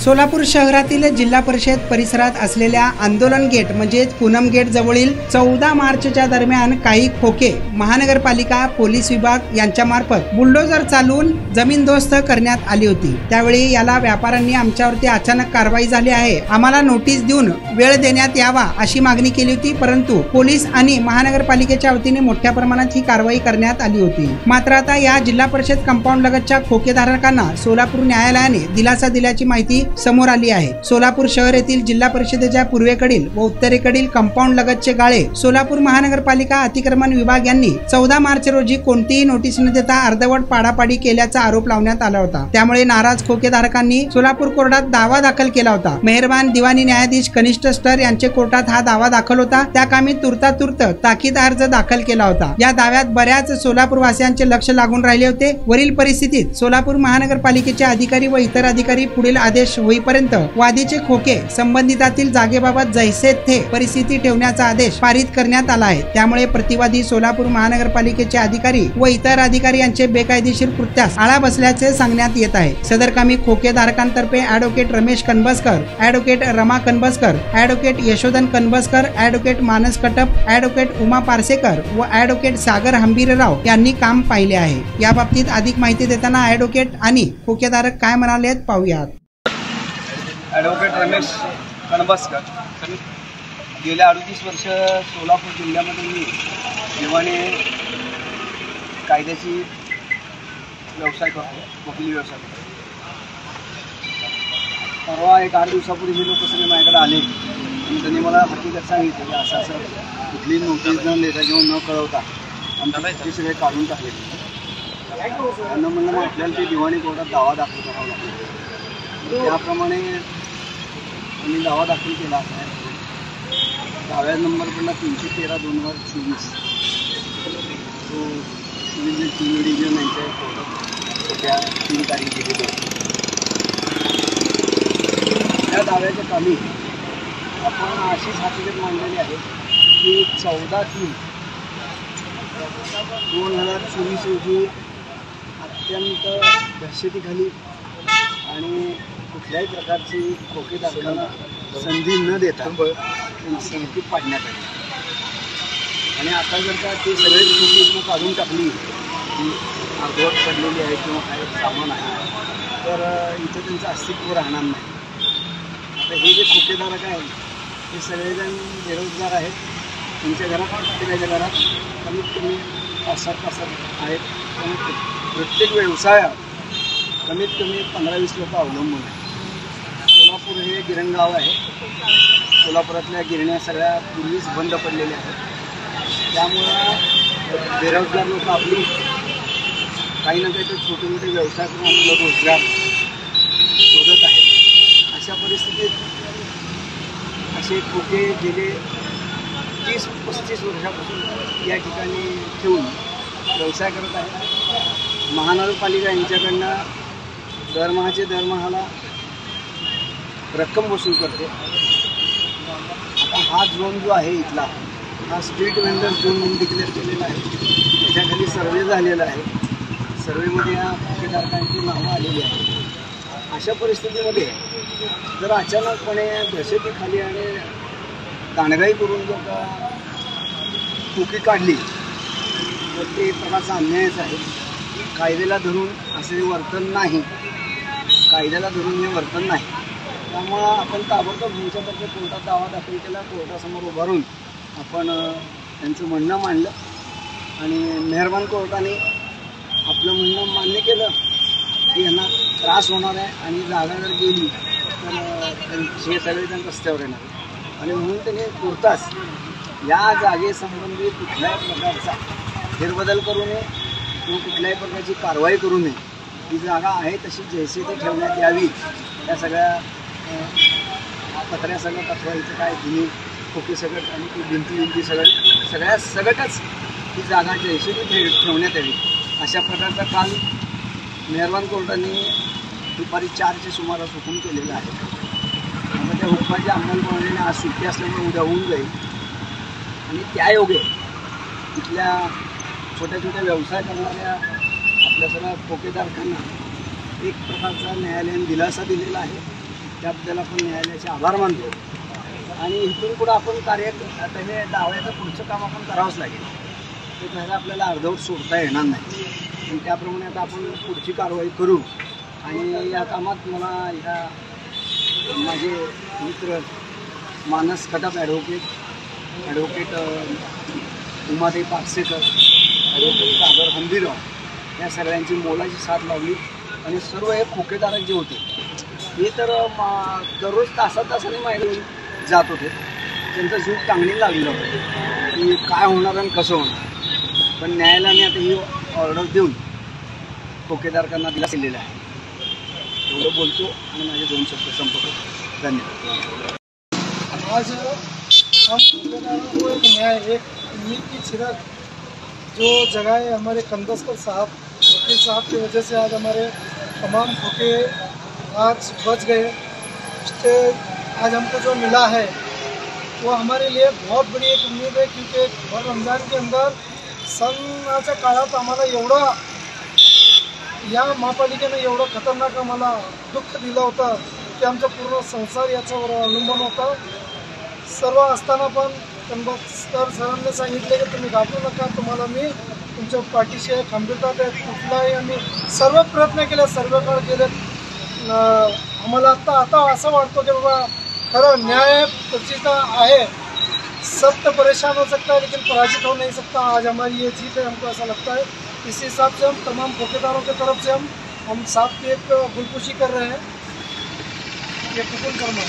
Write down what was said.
सोलापूर शहरातील जिल्हा परिषद परिसरात असलेल्या आंदोलन गेट म्हणजेच पूनम गेट जवळील 14 मार्चच्या दरम्यान काही खोके महानगरपालिका पोलीस विभाग यांच्या मार्फत बुलडोजर चालवून जमीनदोस्त करण्यात आली होती। त्यावेळी याला व्यापाऱ्यांनी आमच्यावरती अचानक कारवाई झाली आहे, आम्हाला नोटीस देऊन वेळ देण्यात यावा अशी मागणी केली होती, परंतु पोलीस आणि महानगरपालिकेच्या वतीने मोठ्या प्रमाणात ही कारवाई करण्यात आली होती। मात्र आता या जिल्हा परिषद कंपाऊंड लगतच्या खोकेधारकांना सोलापूर न्यायालयाने दिलासा दिल्याची माहिती समोर आली आहे। सोलापूर शहर येथील जिल्हा परिषदेच्या पूर्वेकडील व उत्तरेकडील कंपाऊंड लगतचे गाळे सोलापूर महानगरपालिका अतिक्रमण विभाग यांनी 14 मार्च रोजी कोणतीही नोटीस न देता अर्धवट पाडापाडी केल्याचा आरोप लावण्यात आला होता। त्यामुळे नाराज खोकेधारकांनी सोलापूर कोर्टात दावा दाखल केला होता। मेहरबान दिवाणी न्यायाधीश कनिष्ठ स्तर यांचे कोर्टात हा दावा दाखल होता। त्या कामी तुर्तातुर्त ताकीद अर्ज दाखल केला होता। या दाव्यात बऱ्याच सोलापूर वासियांचे लक्ष लागून राहिले होते। वरील परिस्थितीत सोलापूर महानगरपालिकेचे अधिकारी व इतर अधिकारी पुढील आदेश होईपर्यंत वादीचे खोके संबंधितातील जागेबाबत जैसे थे परिस्थिती ठेवण्याचा आदेश पारित करण्यात आला आहे। त्यामुळे प्रतिवादी सोलापूर महानगरपालिकेचे अधिकारी व इतर अधिकारी यांचे बेकायदेशीर कृत्यास आळा बसल्याचे सांगण्यात येत आहे। सदरकामी खोकेधारकांतर्फे advocate Ramesh Kanbaskar, advocate Rama Kanbaskar, advocate Yashodhan Kanbaskar, advocate Manas Katap, advocate Uma Parsekar व ॲडव्होकेट सागर हंबीरराव यांनी काम पाहिले आहे। या बाबतीत अधिक माहिती देताना ॲडव्होकेट आणि खोकेधारक काय म्हणाले पाहूयात। ॲडव्होकेट रमेश कनबसकर, गेल्या 38 वर्ष सोलापूर जिल्ह्यामध्ये मी दिवाणी कायद्याची व्यवसाय करतो, वकिली व्यवसाय करतो। परवा एक 8 दिवसापूर्वी हे लोक सगळे माझ्याकडे आले आणि त्यांनी मला हकीकत सांगितली की असं असं कुठली नोटीस न देता किंवा न कळवता आमच्या ते सगळे काढून टाकले। त्यांना म्हणलं मग आपल्याला ते दिवाणी कोर्टात दावा दाखल करावा लागतो। त्याप्रमाणे आम्ही दावा दाखल केला आहे। दाव्या नंबर पडला 313/2024। तो सिव्हिल 3 डिव्हिजन यांच्या कोर्टात त्या 3 तारखेला दिली। त्या दाव्याच्या कामी आपण अशीच हकीकत मांडलेली आहे की 14/3/2024 रोजी अत्यंत दहशतीखाली आणि कुठल्याही प्रकारची खोकेधारकांना संधी न देता त्यांची संगती पाडण्यात आली। आणि आता जर का ते सगळेच खोके काढून टाकली की अर्धवट पडलेली आहे किंवा काही सामान आहे तर इथं त्यांचं अस्तित्व राहणार नाही। आता हे जे खोकेधारक आहेत ते सगळेजण बेरोजगार आहेत। त्यांच्या घरात प्रत्येकाच्या घरात कमीत कमी 5-7 आहेत। पण प्रत्येक व्यवसायात कमीत कमी 15-20 लोक अवलंबून आहेत। सोलापूर हे गिरणगाव आहे। सोलापुरातल्या गिरण्या सगळ्या पूर्वीच बंद पडलेल्या आहेत। त्यामुळं बेरोजगार लोक आपली काही ना काही तर छोटे मोठे व्यवसाय करून आपला रोजगार शोधत आहेत। अशा परिस्थितीत असे खोके गेले 30-35 वर्षापासून या ठिकाणी ठेवून व्यवसाय करत आहेत। महानगरपालिका यांच्याकडनं दरमहाला रक्कम वसूल करते। आता हा झोन जो आहे इथला हा स्ट्रीट वेंडर झोन म्हणून डिक्लेअर केलेला आहे। त्याच्याखाली सर्वे झालेला आहे। सर्वेमध्ये या खोकेधारकांची नावं आलेली आहेत। अशा परिस्थितीमध्ये जर अचानकपणे दहशतीखाली आणि दांडगाई करून जर का खोकी काढली तर ते प्रकारचा अन्यायच आहे। कायद्याला धरून असे वर्तन नाही, कायद्याला धरून हे वर्तन नाही। त्यामुळं आपण ताबडतोब तुमच्यातर्फे कोर्टात दावा दाखल केला। कोर्टासमोर उभारून आपण त्यांचं म्हणणं मांडलं आणि मेहरबान कोर्टाने आपलं म्हणणं मान्य केलं की यांना त्रास होणार आहे आणि जागा जर गेली तर हे सगळेजण रस्त्यावर येणार आणि म्हणून त्यांनी तुर्तास या जागेसंबंधी कुठल्याही प्रकारचा फेरबदल करू नये किंवा कुठल्याही प्रकारची कारवाई करू नये। ही जागा आहे तशी जैसे ते ठेवण्यात यावी। त्या सगळ्या पत्र्या सगळं पथवायचं काय जुनी खोके सगळं आणि ती भिंती सगळ्या सगळंच ही जागा जैसे ती ठेवण्यात यावी अशा प्रकारचा काल मेहरबान कोर्टाने दुपारी 4च्या सुमारास हुकूम केलेला आहे। आता त्या हुकमाच्या अंमलबजावणीने आज सुट्टी असल्यामुळे उद्या होऊन जाईल आणि त्यायोगे इथल्या छोट्या छोट्या व्यवसाय करणाऱ्या आपल्या सगळ्या खोकेधारकांना एक प्रकारचा न्यायालयाने दिलासा दिलेला आहे। त्याबद्दल आपण न्यायालयाचे आभार मानतो आणि इथून पुढं आपण आता हे डाव्याचं पुढचं काम आपण करावंच लागेल. ते पहिलं आपल्याला अर्धवट सोडता येणार नाही आणि त्याप्रमाणे आता आपण पुढची कारवाई करू. आणि या कामात मला ह्या माझे मित्र मानस कटप ॲडव्होकेट उमादेवी पाकसेकर, ॲडव्होकेट सागर हंबीरराव या सगळ्यांची मोलाची साथ लावली. आणि सर्व हे खोकेदारक जे होते हे तर दररोज तासाने माहिती जात होते. त्यांचा जीव टांगणी लागलेला होता की काय होणार आणि कसं होणार. पण न्यायालयाने आता ही ऑर्डर देऊन खोकेदारकांना दिला दिलेला आहे. एवढं बोलतो आणि माझे 2 शब्द संपवतो. धन्यवाद. आज हम ठेकेदारों को एक न्याय, एक उम्मीद की छिरक जो जगाए हमारे कंदस्कर साहब, वकील साहब की वजह से आज हमारे तमाम खोके आज बच गए. इससे आज हमको जो मिला है वो हमारे लिए बहुत बड़ी एक उम्मीद है, क्योंकि भर रमज़ान के अंदर सणाच्या काळात आम्हाला एवढं या महापालिकेनं एवढं खतरनाक आम्हाला दुःख दिलं होतं की आमचा पूर्ण संसार याच्यावर अवलंबून होता. सर्व असताना पण कंदस्कर सरांनी सांगितले की तुम्ही घाबरू नका, तुम्हाला मी तुमच्या पाठीशी आहे, खंबीरतात आहे. कुठलाही आम्ही सर्व प्रयत्न केले, सर्व काळ केले. आम्हाला आता असं वाटतं की बाबा खरं न्याय प्रतिष्ठा है. सब तो परेशान हो सकता है लेकिन पराजित हो नहीं सकता. आज हमारी ये जीत है, हमको ऐसा लगता है. इसी हिसाब से हम तमाम ठेकेदारों की तरफ से हम साहब की एक गुलपुशी कर रहे हैं. ये कबूल करना